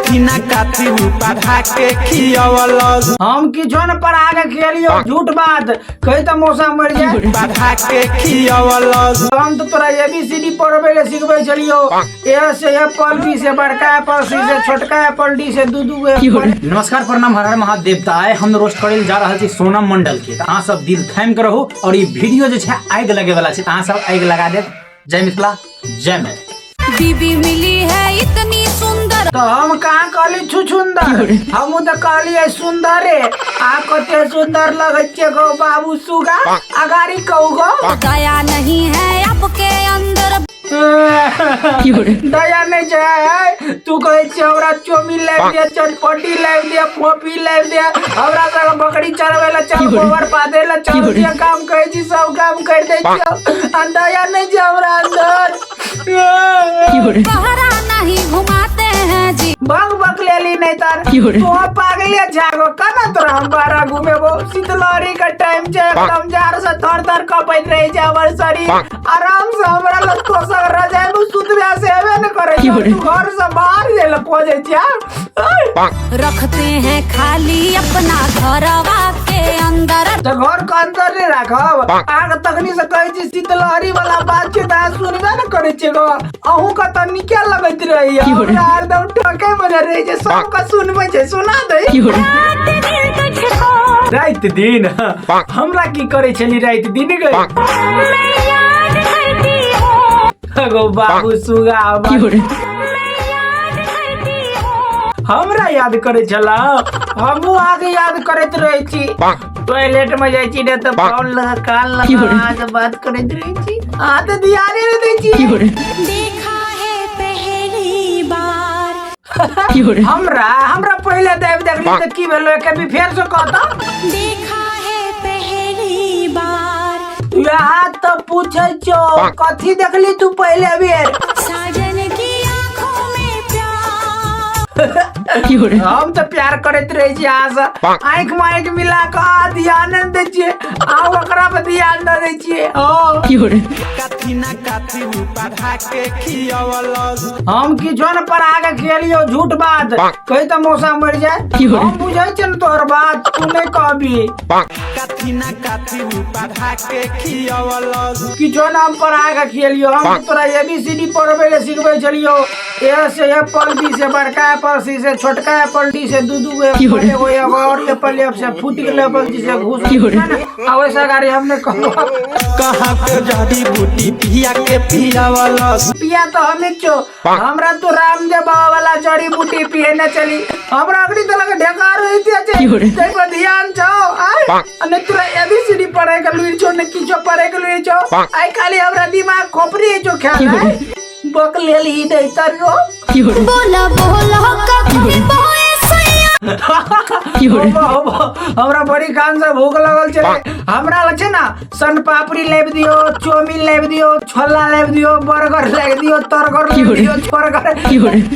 कथी ना कथी पढ़ा के खियावलस। हम किछो न पढ़ा के खियलियो, झूठ बात कही तो मौसा मर जाए। पढ़ा के खियावलस। हम तो तोरा ABCD पढ़बे ले सिखबे चलियो। ए से एप्पल, बी से बड़का एप्पल, सी से छोटका एप्पल, डी से दू एप्पल। नमस्कार प्रणाम हर हर महादेव। आए हम रोस्ट करे जा रहा है सोनम मंडल के। अहाँ सब दिल थाम के रहू और ये वीडियो जो है आग लगे वाला है, अहाँ सब आग लगा दे। जय मिथिला जय मैथिली। बीबी मिली है इतनी सुंदर तो हम कहाँ कहली छुछुंदर, हम तो कहली सुंदर है। आ कते सुंदर लगे छे गो बाबू सुगा, अगारी कहू गो दया नहीं है आपके अंदर। दया नहीं जाए। तू कहे छे हमरा चोमी लाइव दे, चटपटी लाइव दे, फोपी लाइव दे, हमरा सब बकरी चरवे ला चल, गोबर पादे ला चल, जे काम कहे छी सब काम कर दे छी। आ दया नहीं जा हमरा अंदर। बहरा नहीं घुमाते हैं जी। भग भग लेली नहीं तार तो पागले जागो कना तोरा हम बारा घूमे वो शीतलहरी का टाइम छे, एकदम जार से थर थर कपैत रहे छे हमर शरीर। आराम से हमरा लग तो सब रजाई में सुतबे से हेबे न करे छे। तू घर से बाहर जेल पहुंचे छे। रखते हैं खाली अपना घरवा के अंदर। तो घर के अंदर नहीं रखब। आग तकनी से कहे छी शीतलहरी वाला बात छे त सुनबे न करे छे गो। अहू का त निके लगत रही है, एकदम ठोके बजे रही छे, सब का सुनबे छे। सुना दे रात दिन हमरा की करे छली रात दिन गई गो बाबू सुगा हमरा याद करे छला। हमहू आगे याद करत रहे छी। टॉयलेट में जाई छी ने त फोन लगा कान लगा से बात करत रहे छी। आ त ध्यान नहीं दे छी। देखा है पहली बार हमरा पहले देख देखली त की भेलो कभी फेर से कहता। देखा है पहली बार यहाँ तो पूछे छो कथी देखली तू पहले बेर। साजन की आंखों में प्यार। हम तो प्यार करते रहे छी। आँख में आँख मिला के ध्यान न दे छिए, आ ओकरा पे ध्यान न दे छिए। कथी ना कथी पढ़ा के खियावलस। हम किछो न पढ़ा के खियलियो, झूठ बात कही तो मौसा मर जाए। हम बुझे छ न तोहर बात, तू नहीं कहबी। कथी ना कथी पढ़ा के खियावलस। किछो न हम पढ़ा के खियलियो। हम तोरा ABCD पढ़बे ले सिखबे चलियो। ए से एप्पल, बी से बड़का एप्पल, सी से छोटका एप्पल, डी से दू एप्पल, एगो और एप्पल एप से फूट गेल एप्पल, जिसे घुस वैसा गाड़ी हमने कहो। कहाँ के जड़ी बूटी पिया के पियावलस। पिया तो हमें चो, हमरा तो रामदेव बाबा वाला जड़ी बूटी पिए न चली। हमरा अगली तो लगे ढेकार होती है, ते पर ध्यान छो। आय अने तोरा ABCD पढ़े के लुई छो, न किछो पढ़े के लुई छो। आय खाली हमरा दिमाग खोपरी जो ख्याल है बक लेली दे तरो। बोला बोला कभी बोए हमरा बड़ी खान से भूख लगल छे। हमरा लग छे ना सन पापड़ी लेब दियो, चौमिन लेब दियो, छोला लेब दियो, बर्गर लेब दियो, तर्गर लेब दियो, छोरगर।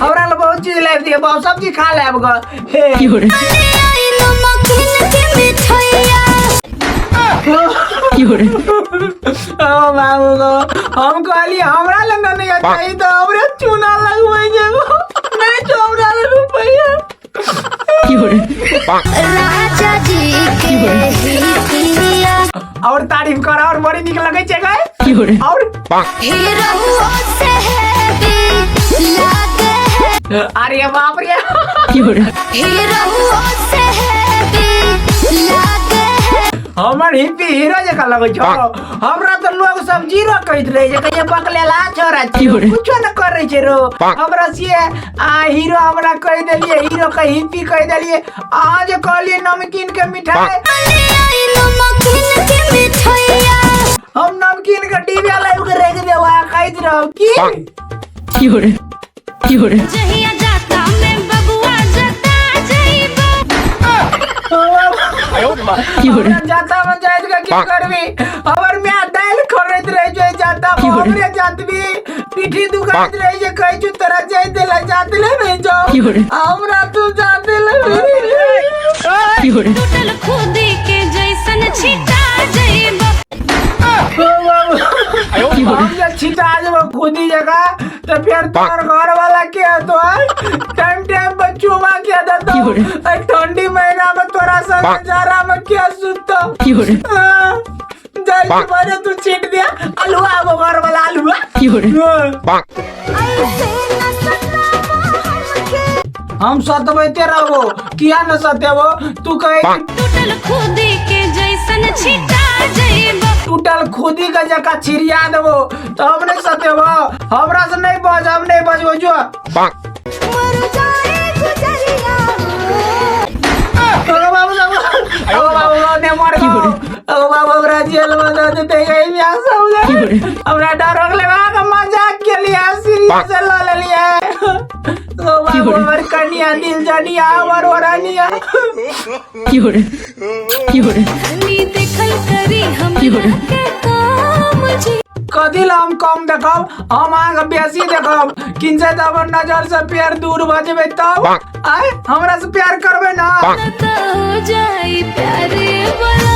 हमरा ल बहुत चीज लेब दियो, बहुत सब चीज खा लेब ग। ओ बाबू गो हम कहली हमरा लग नहीं चाहिए तो हमरा चूना लगवे जेबो नहीं तो हमरा रुपया। राजा जी के और तारीफ कर और बड़ी निक लगे छे गए। और हीरो से हैवी लागे है। अरे बाप रे हीरो से हैवी लागे है। हमर हिप्पी हीरो जका लगे छो। हमरा तो लोग सब जीरो कहत रहे जे कहिए बकलेला छोरा छी, कुछो न करे छे रो। हमरा से हीरो हमरा कह देलिए, हीरो का हिप्पी कह देलिए। आज कहलिए नमकीन के मिठाई, नमकीन के मिठाइया हम नमकीन का डिब्बा लाइव के रख देवा खाइत रहो की। जहिया जाता मैं बबुआ जाता जइबो। जाता में जाइत का की करबी। हमर मियां दाल खरीद रहे जो जाता हमरे जातबी पीठी दुखाइत रहे जे कहि छु तोरा जाय देला जात ले नहीं जाओ। हमरा तू जात ले टूटल खुदी के जैसन छिटा जइबो। हम जब छिटा जब खुदी जगह तो फिर तोर घर वाला के तो टाइम टाइम बच्चों ठंडी महीना में तोरा संग जाड़ा में क्या सुतो जाई बारे तू छीट दिया अलुआ वो घर वाला अलुआ हम सतबैते रहबो किया न सतेबो तू कहे टूटल खुदी के जैसन छिटा जइबो टूटल खुदी का जका छिरिया देबो तो हम नहीं सतेबो हमरा से नहीं बज हम नहीं बजबो जो मर जाए गुजरिया ओ बाबू ने मर गयो ओ बाबू ब्राजील में दे देते गई बियाह सब हमरा डर लगा के मजाक के लिए सीरियस ले लिया ओ बाबू हमर कन्या दिल जानिया हमर ओरानिया नी देखल करी हम के काम जी कथी ला हम कम देखब हम आगे बेसी देखब किनसे तब नजर से प्यार दूर भजबे तब आय हमरा से प्यार करबे ना तो हो जाई प्यारे वाला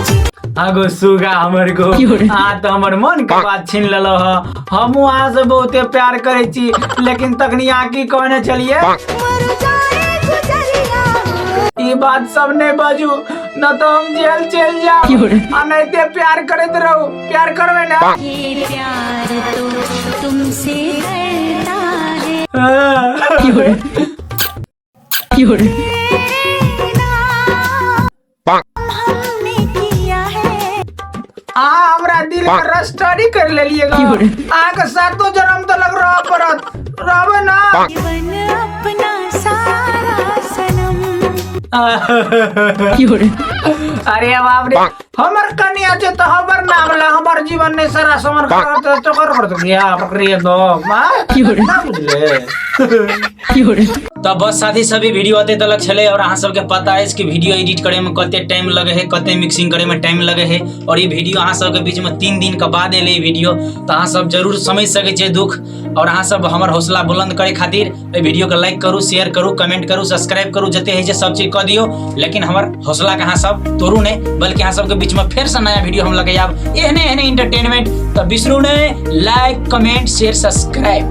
जी आगो सुगा हमर को आ तो हमर मन के बात छीन लेलो ह हमहू अहाँ से बहुते प्यार करे छी लेकिन तखनी आ की कहने चलिए मर जाए गुजरिया ई बात सब नहीं बजू न तो हम जेल चल जाओ आ नहीं ते प्यार करत रहू प्यार करबे ना ये प्यार तो तुमसे करता है हमने किया है आ हमरा दिल का स्टडी कर लेलिएगा आ के सातों जन्म तो लग रहा परत रहबे ना जीवन अपना सारा सनम अरे बाप रे हमर कन्या जे तो हमर नाम ला हमर जीवन ने सारा समर कर तो कर गया बकरी दो मां ना बुझले तब बस साथी सभी वीडियो आते तलक चले और अहाँ सबके पता है कि वीडियो एडिट करे में कते टाइम लगे है कते मिक्सिंग करे में टाइम लगे है और ये वीडियो अहाँ सबके बीच में 3 दिन के बाद एले वीडियो तो अहाँ सब जरूर समझ सके छे दुख और अहाँ सब हमर हौसला बुलंद करे खातिर ए वीडियो के लाइक करू शेयर करू कमेंट करू सब्सक्राइब करू जते है जे सब चीज कर दियो लेकिन हमर हौसला के अहाँ सब तोड़ू नहीं बल्कि अहाँ सबके बीच में फिर से नया वीडियो हम लगे आब एहने एहने एंटरटेनमेंट तो बिसरू नहीं लाइक कमेंट शेयर सब्सक्राइब